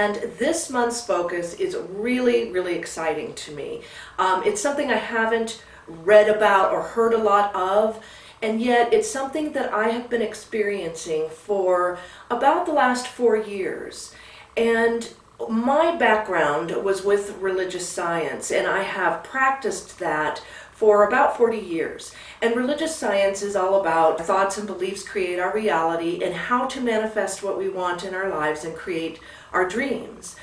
And this month's focus is really, really exciting to me. It's something I haven't read about or heard a lot of, and yet it's something that I have been experiencing for about the last 4 years. And my background was with religious science, and I have practiced that for about 40 years. And religious science is all about thoughts and beliefs create our reality and how to manifest what we want in our lives and create our dreams.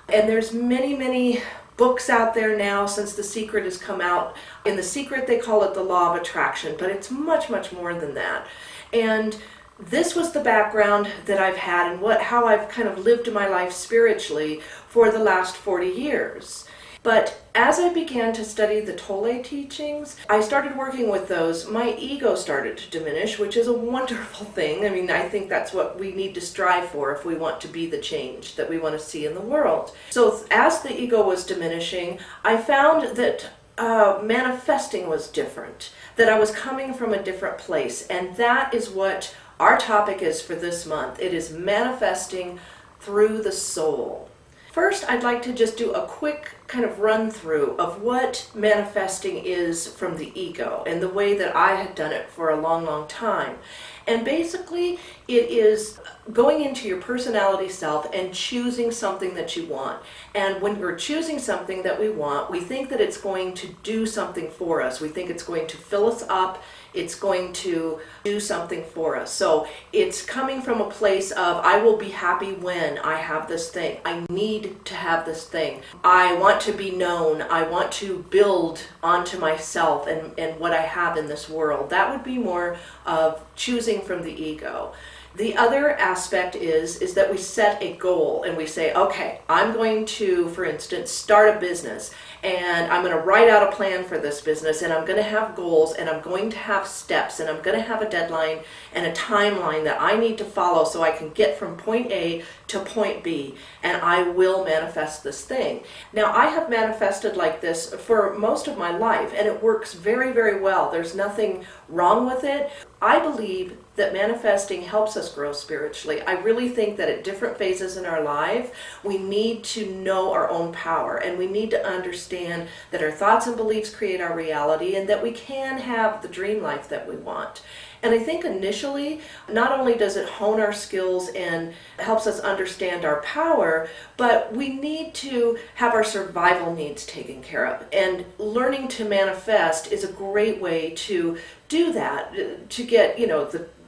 And there's many, many books out there now since The Secret has come out. In The Secret, they call it the law of attraction, but it's much, much more than that. And this was the background that I've had and how I've kind of lived my life spiritually for the last 40 years. But as I began to study the Tolle teachings, I started working with those. My ego started to diminish, which is a wonderful thing. I mean, I think that's what we need to strive for if we want to be the change that we want to see in the world. So as the ego was diminishing, I found that manifesting was different, that I was coming from a different place. And that is what our topic is for this month. It is manifesting through the soul. First, I'd like to just do a quick kind of run through of what manifesting is from the ego and the way that I had done it for a long, long time. And basically, it is going into your personality self and choosing something that you want. And when we're choosing something that we want, we think that it's going to do something for us. We think it's going to fill us up. It's going to do something for us. So it's coming from a place of, I will be happy when I have this thing. I need to have this thing. I want to be known. I want to build onto myself and what I have in this world. That would be more of choosing from the ego. The other aspect is that we set a goal and we say, okay, I'm going to, for instance, start a business, and I'm going to write out a plan for this business, and I'm going to have goals, and I'm going to have steps, and I'm going to have a deadline and a timeline that I need to follow so I can get from point A to point B, and I will manifest this thing. Now, I have manifested like this for most of my life, and it works very, very well. There's nothing wrong with it. I believe that manifesting helps us grow spiritually. I really think that at different phases in our life, we need to know our own power, and we need to understand that our thoughts and beliefs create our reality, and that we can have the dream life that we want. And I think initially, not only does it hone our skills and helps us understand our power, but we need to have our survival needs taken care of. And learning to manifest is a great way to do that, to get,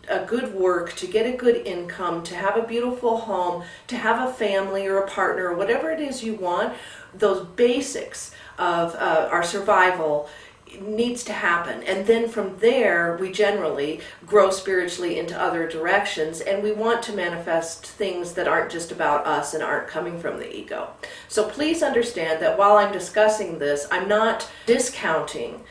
a good work, to get a good income, to have a beautiful home, to have a family or a partner, or whatever it is you want. Those basics of our survival needs to happen, and then from there we generally grow spiritually into other directions, and we want to manifest things that aren't just about us and aren't coming from the ego. So please understand that while I'm discussing this, I'm not discounting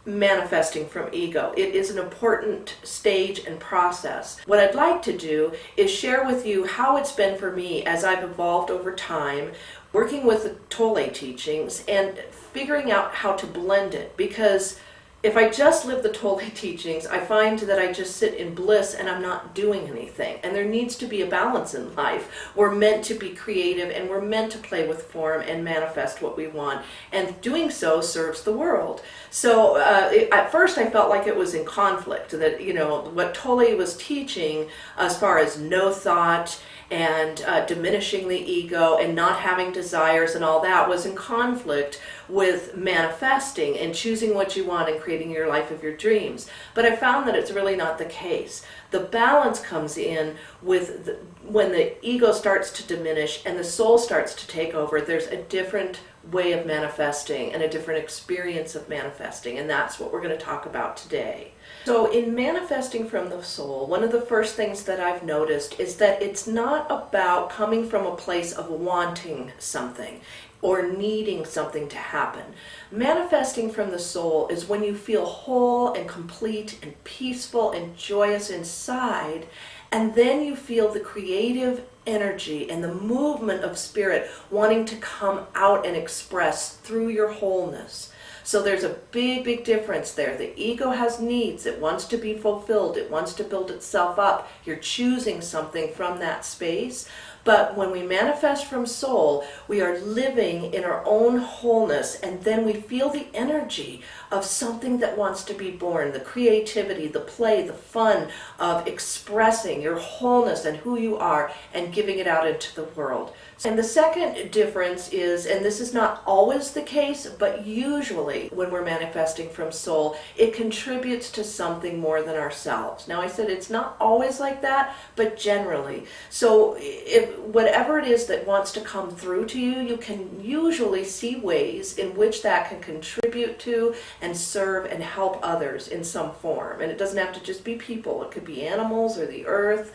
manifesting from ego. It is an important stage and process. What I'd like to do is share with you how it's been for me as I've evolved over time, working with the Tolle teachings and figuring out how to blend it. Because if I just live the Tolle teachings, I find that I just sit in bliss and I'm not doing anything. And there needs to be a balance in life. We're meant to be creative, and we're meant to play with form and manifest what we want. And doing so serves the world. So at first I felt like it was in conflict, that, what Tolle was teaching as far as no thought and diminishing the ego and not having desires and all that was in conflict with manifesting and choosing what you want and creating your life of your dreams. But I found that it's really not the case. The balance comes in with when the ego starts to diminish and the soul starts to take over. There's a different way of manifesting and a different experience of manifesting, and that's what we're going to talk about today. So in manifesting from the soul, one of the first things that I've noticed is that it's not about coming from a place of wanting something or needing something to happen. Manifesting from the soul is when you feel whole and complete and peaceful and joyous inside, and then you feel the creative energy and the movement of spirit wanting to come out and express through your wholeness. So there's a big, big difference there. The ego has needs. It wants to be fulfilled. It wants to build itself up. You're choosing something from that space. But when we manifest from soul, we are living in our own wholeness, and then we feel the energy of something that wants to be born, the creativity, the play, the fun of expressing your wholeness and who you are and giving it out into the world. And the second difference is, and this is not always the case, but usually when we're manifesting from soul, it contributes to something more than ourselves. Now I said it's not always like that, but generally. So whatever it is that wants to come through to you, you can usually see ways in which that can contribute to and serve and help others in some form. And it doesn't have to just be people. It could be animals or the earth,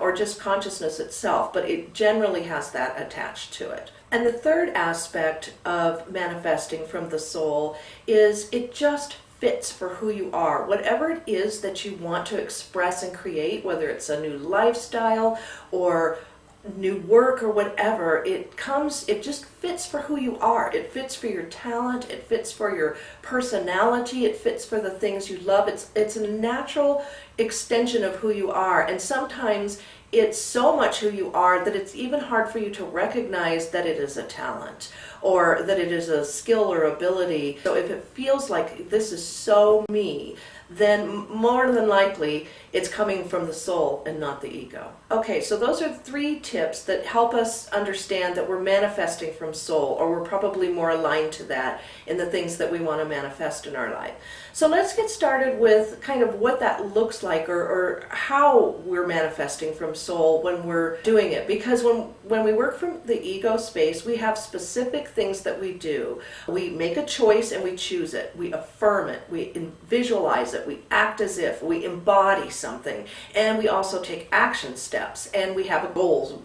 or just consciousness itself, but it generally has that attached to it. And the third aspect of manifesting from the soul is it just fits for who you are. Whatever it is that you want to express and create, whether it's a new lifestyle or new work or whatever, it just fits for who you are. It fits for your talent, it fits for your personality, it fits for the things you love. It's a natural extension of who you are, and sometimes it's so much who you are that it's even hard for you to recognize that it is a talent or that it is a skill or ability. So if it feels like this is so me, then more than likely it's coming from the soul and not the ego. Okay, so those are 3 tips that help us understand that we're manifesting from soul, or we're probably more aligned to that in the things that we want to manifest in our life. So let's get started with kind of what that looks like, or how we're manifesting from soul when we're doing it. Because when we work from the ego space, we have specific things that we do. We make a choice and we choose it. We affirm it. We visualize it. We act as if. We embody something. And we also take action steps. And we have goals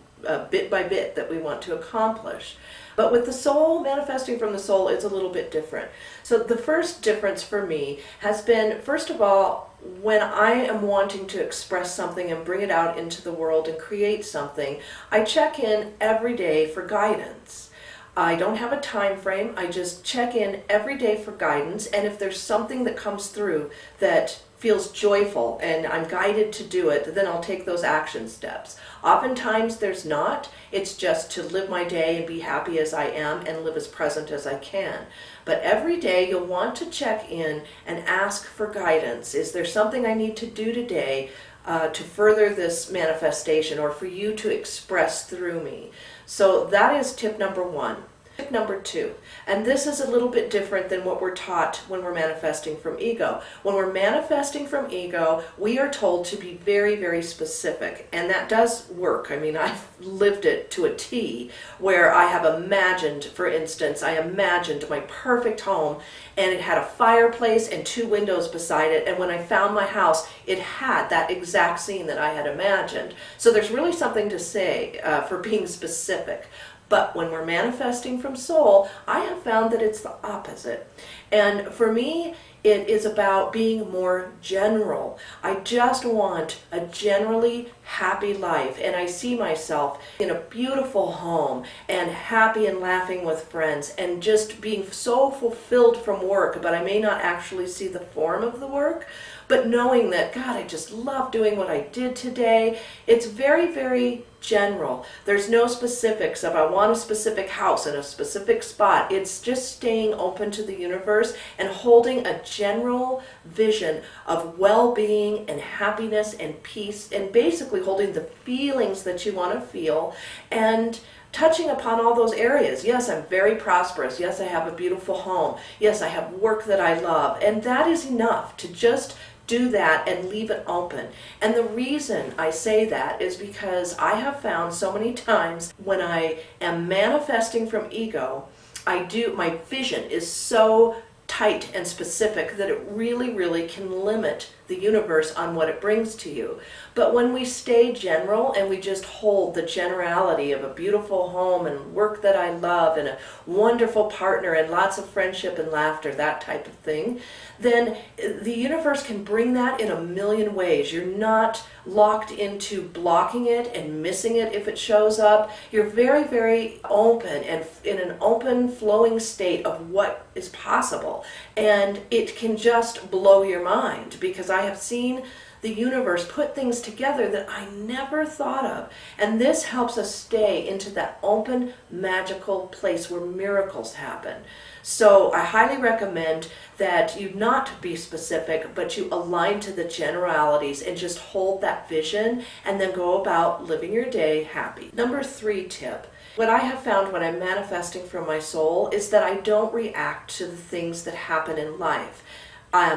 bit by bit that we want to accomplish. But with the soul, manifesting from the soul, it's a little bit different. So the first difference for me has been, first of all, when I am wanting to express something and bring it out into the world and create something, I check in every day for guidance. I don't have a time frame. I just check in every day for guidance, and if there's something that comes through that feels joyful and I'm guided to do it, then I'll take those action steps. Oftentimes there's not. It's just to live my day and be happy as I am and live as present as I can. But every day you'll want to check in and ask for guidance. Is there something I need to do today to further this manifestation, or for you to express through me? So that is tip number 1. Tip number 2, and this is a little bit different than what we're taught when we're manifesting from ego. When we're manifesting from ego, we are told to be very, very specific, and that does work. I mean, I've lived it to a T, where I have imagined, for instance, I imagined my perfect home, and it had a fireplace and 2 windows beside it, and when I found my house, it had that exact scene that I had imagined. So there's really something to say for being specific. But when we're manifesting from soul, I have found that it's the opposite. And for me, it is about being more general. I just want a generally happy life, and I see myself in a beautiful home and happy and laughing with friends and just being so fulfilled from work, but I may not actually see the form of the work. But knowing that, God, I just love doing what I did today. It's very, very general. There's no specifics of I want a specific house in a specific spot. It's just staying open to the universe and holding a general vision of well-being and happiness and peace, and basically holding the feelings that you want to feel and touching upon all those areas. Yes, I'm very prosperous. Yes, I have a beautiful home. Yes, I have work that I love. And that is enough to just do that and leave it open. And the reason I say that is because I have found so many times when I am manifesting from ego, my vision is so tight and specific that it really, really can limit the universe on what it brings to you. But when we stay general and we just hold the generality of a beautiful home and work that I love and a wonderful partner and lots of friendship and laughter, that type of thing, then the universe can bring that in a million ways. You're not locked into blocking it and missing it if it shows up. You're very, very open and in an open, flowing state of what is possible. And it can just blow your mind, because I have seen the universe put things together that I never thought of. And this helps us stay into that open, magical place where miracles happen. So I highly recommend that you not be specific, but you align to the generalities and just hold that vision and then go about living your day happy. Number 3 tip. What I have found when I'm manifesting from my soul is that I don't react to the things that happen in life.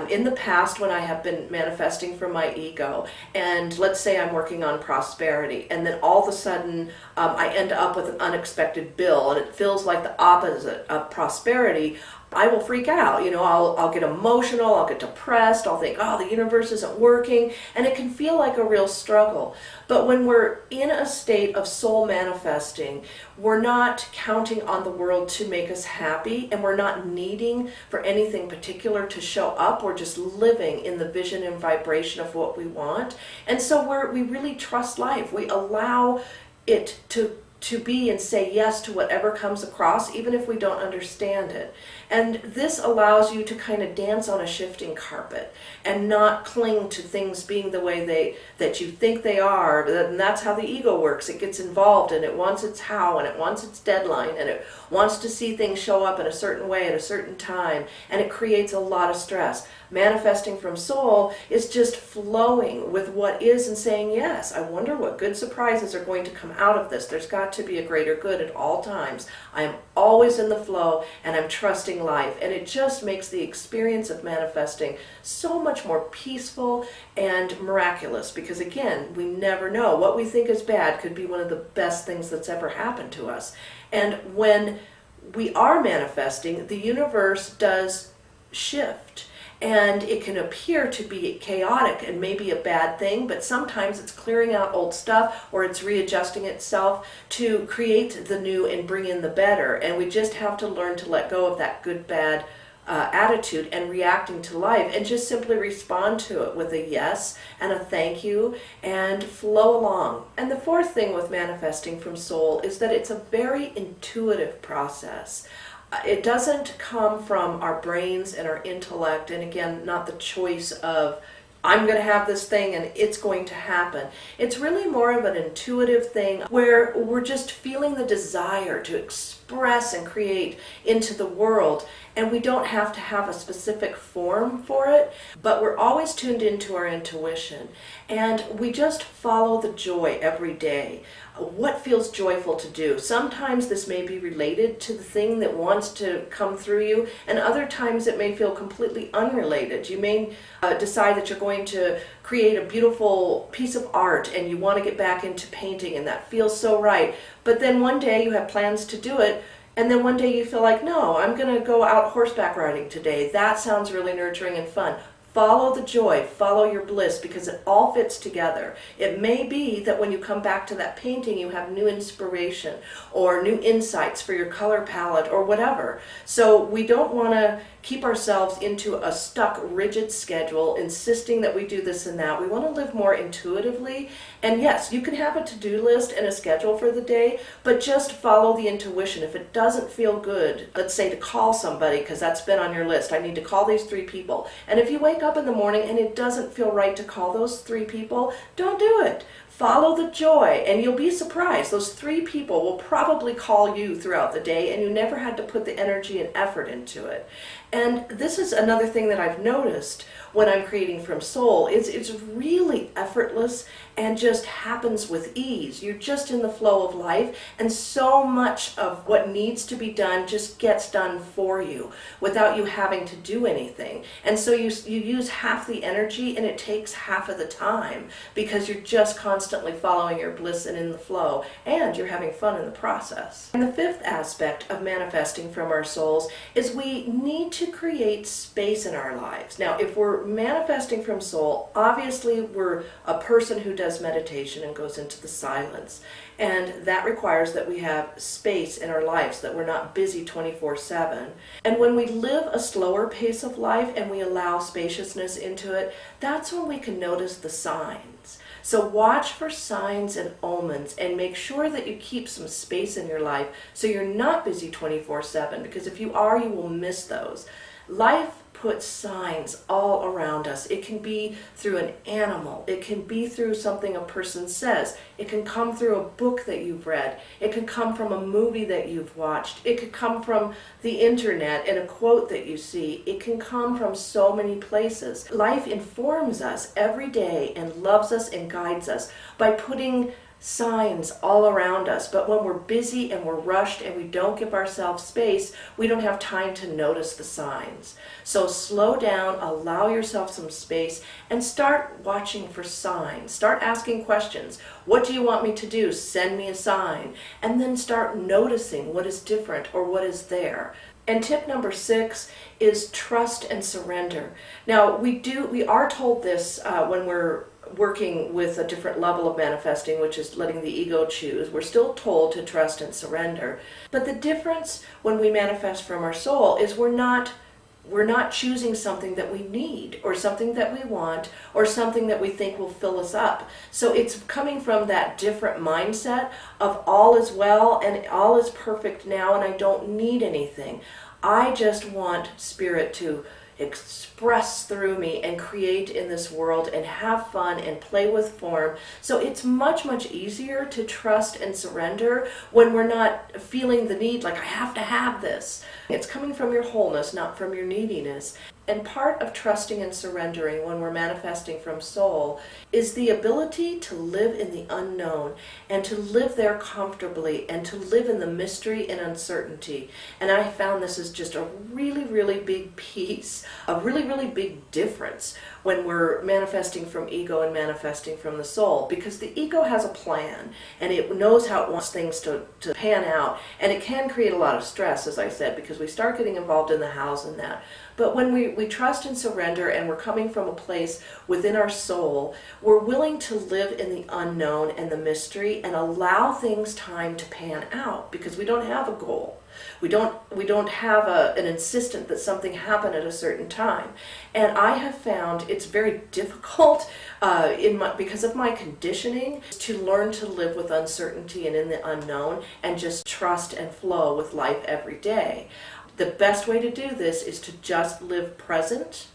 In the past, when I have been manifesting from my ego, and let's say I'm working on prosperity, and then all of a sudden I end up with an unexpected bill, and it feels like the opposite of prosperity, I will freak out. You know, I'll get emotional, I'll get depressed, I'll think, oh, the universe isn't working, and it can feel like a real struggle. But when we're in a state of soul manifesting, we're not counting on the world to make us happy, and we're not needing for anything particular to show up. We're just living in the vision and vibration of what we want. And so we really trust life. We allow it to be and say yes to whatever comes across, even if we don't understand it. And this allows you to kind of dance on a shifting carpet and not cling to things being the way that you think they are. And that's how the ego works. It gets involved and it wants its how and it wants its deadline and it wants to see things show up in a certain way at a certain time, and it creates a lot of stress. Manifesting from soul is just flowing with what is and saying, yes, I wonder what good surprises are going to come out of this. There's got to be a greater good at all times. I am always in the flow and I'm trusting life. And it just makes the experience of manifesting so much more peaceful and miraculous, because again, we never know. What we think is bad could be one of the best things that's ever happened to us. And when we are manifesting, the universe does shift. And it can appear to be chaotic and maybe a bad thing, but sometimes it's clearing out old stuff or it's readjusting itself to create the new and bring in the better. And we just have to learn to let go of that good, bad attitude and reacting to life and just simply respond to it with a yes and a thank you and flow along. And the 4th thing with manifesting from soul is that it's a very intuitive process. It doesn't come from our brains and our intellect, and again, not the choice of I'm going to have this thing and it's going to happen. It's really more of an intuitive thing where we're just feeling the desire to express and create into the world, and we don't have to have a specific form for it, but we're always tuned into our intuition, and we just follow the joy every day. What feels joyful to do? Sometimes this may be related to the thing that wants to come through you, and other times it may feel completely unrelated. You may decide that you're going to create a beautiful piece of art and you want to get back into painting, and that feels so right. But then one day you have plans to do it, and then one day you feel like, no, I'm going to go out horseback riding today. That sounds really nurturing and fun. Follow the joy, follow your bliss, because it all fits together. It may be that when you come back to that painting, you have new inspiration or new insights for your color palette or whatever. So we don't want to keep ourselves into a stuck, rigid schedule, insisting that we do this and that. We want to live more intuitively. And yes, you can have a to-do list and a schedule for the day, but just follow the intuition. If it doesn't feel good, let's say to call somebody, because that's been on your list, I need to call these 3 people. And if you wake up in the morning and it doesn't feel right to call those 3 people, don't do it. Follow the joy, and you'll be surprised. Those 3 people will probably call you throughout the day, and you never had to put the energy and effort into it. And this is another thing that I've noticed when I'm creating from soul. It's really effortless and just happens with ease. You're just in the flow of life, and so much of what needs to be done just gets done for you without you having to do anything. And so you use half the energy and it takes half of the time, because you're just constantly following your bliss and in the flow, and you're having fun in the process. And the 5th aspect of manifesting from our souls is we need to create space in our lives. Now, if we're manifesting from soul, obviously we're a person who does meditation and goes into the silence, and that requires that we have space in our lives, that we're not busy 24/7. And when we live a slower pace of life and we allow spaciousness into it, that's when we can notice the signs. So watch for signs and omens and make sure that you keep some space in your life so you're not busy 24/7, because if you are, you will miss those. Life put signs all around us. It can be through an animal. It can be through something a person says. It can come through a book that you've read. It can come from a movie that you've watched. It could come from the internet and a quote that you see. It can come from so many places. Life informs us every day and loves us and guides us by putting signs all around us. But when we're busy and we're rushed and we don't give ourselves space, we don't have time to notice the signs. So slow down, allow yourself some space, and start watching for signs. Start asking questions. What do you want me to do? Send me a sign. And then start noticing what is different or what is there. And tip number 6 is trust and surrender. Now, we are told this when we're working with a different level of manifesting, which is letting the ego choose. We're still told to trust and surrender. But the difference when we manifest from our soul is we're not choosing something that we need or something that we want or something that we think will fill us up. So it's coming from that different mindset of all is well and all is perfect now and I don't need anything. I just want Spirit to express through me and create in this world and have fun and play with form. So it's much, much easier to trust and surrender when we're not feeling the need like I have to have this. It's coming from your wholeness, not from your neediness. And part of trusting and surrendering when we're manifesting from soul is the ability to live in the unknown and to live there comfortably and to live in the mystery and uncertainty. And I found this is just a really, really big piece, a really, really big difference when we're manifesting from ego and manifesting from the soul, because the ego has a plan and it knows how it wants things to pan out, and it can create a lot of stress, as I said, because we start getting involved in the hows and that. But when we trust and surrender and we're coming from a place within our soul, we're willing to live in the unknown and the mystery and allow things time to pan out, because we don't have a goal. We don't have an insistent that something happen at a certain time. And I have found it's very difficult because of my conditioning to learn to live with uncertainty and in the unknown and just trust and flow with life every day. The best way to do this is to just live present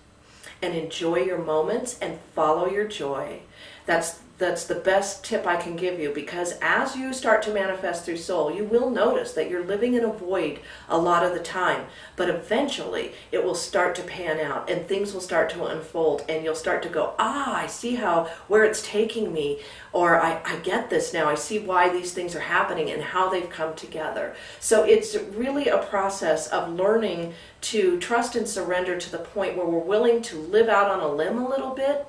and enjoy your moments and follow your joy. That's the best tip I can give you, because as you start to manifest through soul, you will notice that you're living in a void a lot of the time, but eventually it will start to pan out and things will start to unfold and you'll start to go, I see where it's taking me, or I get this now, I see why these things are happening and how they've come together. So it's really a process of learning to trust and surrender to the point where we're willing to live out on a limb a little bit,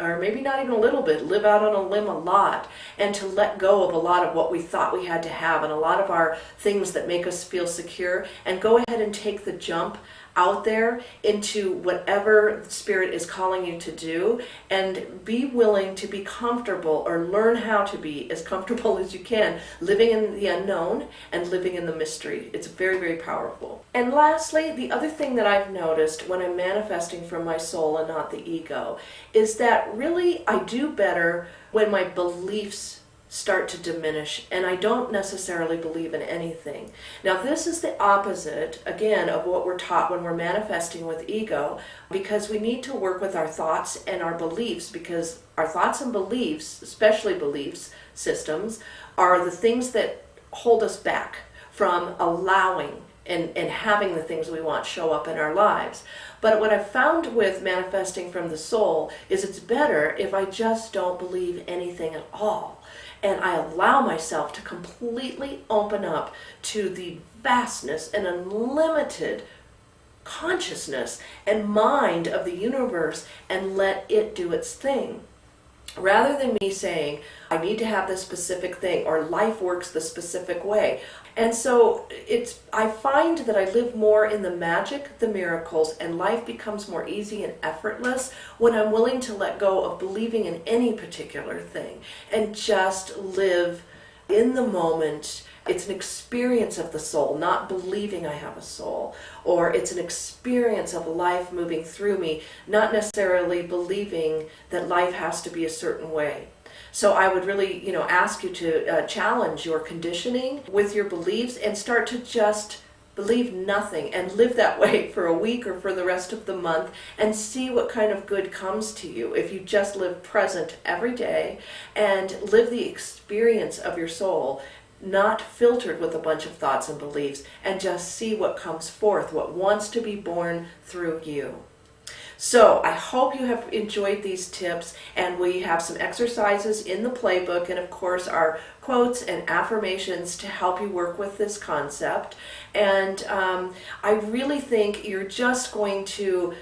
or maybe not even a little bit, live out on a limb a lot, and to let go of a lot of what we thought we had to have and a lot of our things that make us feel secure, and go ahead and take the jump out there into whatever Spirit is calling you to do, and be willing to be comfortable, or learn how to be as comfortable as you can, living in the unknown and living in the mystery. It's very, very powerful. And lastly, the other thing that I've noticed when I'm manifesting from my soul and not the ego is that really I do better when my beliefs start to diminish and I don't necessarily believe in anything. Now this is the opposite, again, of what we're taught when we're manifesting with ego, because we need to work with our thoughts and our beliefs, because our thoughts and beliefs, especially beliefs systems, are the things that hold us back from allowing and having the things we want show up in our lives. But what I've found with manifesting from the soul is it's better if I just don't believe anything at all. And I allow myself to completely open up to the vastness and unlimited consciousness and mind of the universe and let it do its thing. Rather than me saying, I need to have this specific thing, or life works the specific way. And so I find that I live more in the magic, the miracles, and life becomes more easy and effortless when I'm willing to let go of believing in any particular thing and just live in the moment. It's an experience of the soul, not believing I have a soul. Or it's an experience of life moving through me, not necessarily believing that life has to be a certain way. So I would really, ask you to challenge your conditioning with your beliefs and start to just believe nothing and live that way for a week or for the rest of the month and see what kind of good comes to you if you just live present every day and live the experience of your soul, not filtered with a bunch of thoughts and beliefs, and just see what comes forth, what wants to be born through you. So I hope you have enjoyed these tips, and we have some exercises in the playbook, and of course our quotes and affirmations to help you work with this concept. And I really think you're just going to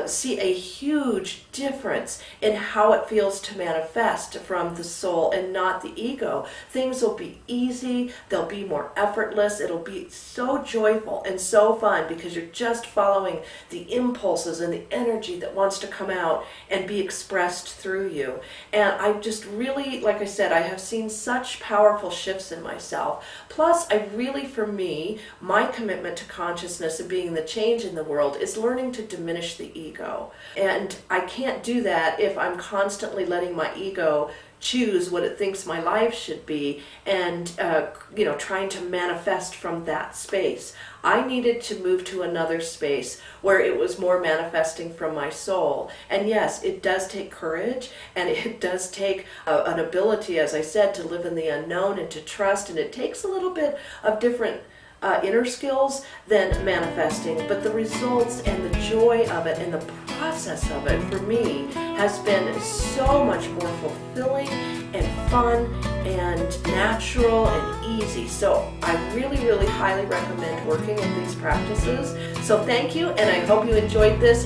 see a huge difference in how it feels to manifest from the soul and not the ego. Things will be easy, they'll be more effortless, it'll be so joyful and so fun because you're just following the impulses and the energy that wants to come out and be expressed through you. And I just really, like I said, I have seen such powerful shifts in myself. Plus, for me, my commitment to consciousness and being the change in the world is learning to diminish the ego. And I can't do that if I'm constantly letting my ego choose what it thinks my life should be and trying to manifest from that space. I needed to move to another space where it was more manifesting from my soul. And yes, it does take courage, and it does take an ability, as I said, to live in the unknown and to trust, and it takes a little bit of different inner skills than manifesting, but the results and the joy of it and the process of it for me has been so much more fulfilling and fun and natural and easy. So I really, really highly recommend working with these practices. So thank you, and I hope you enjoyed this.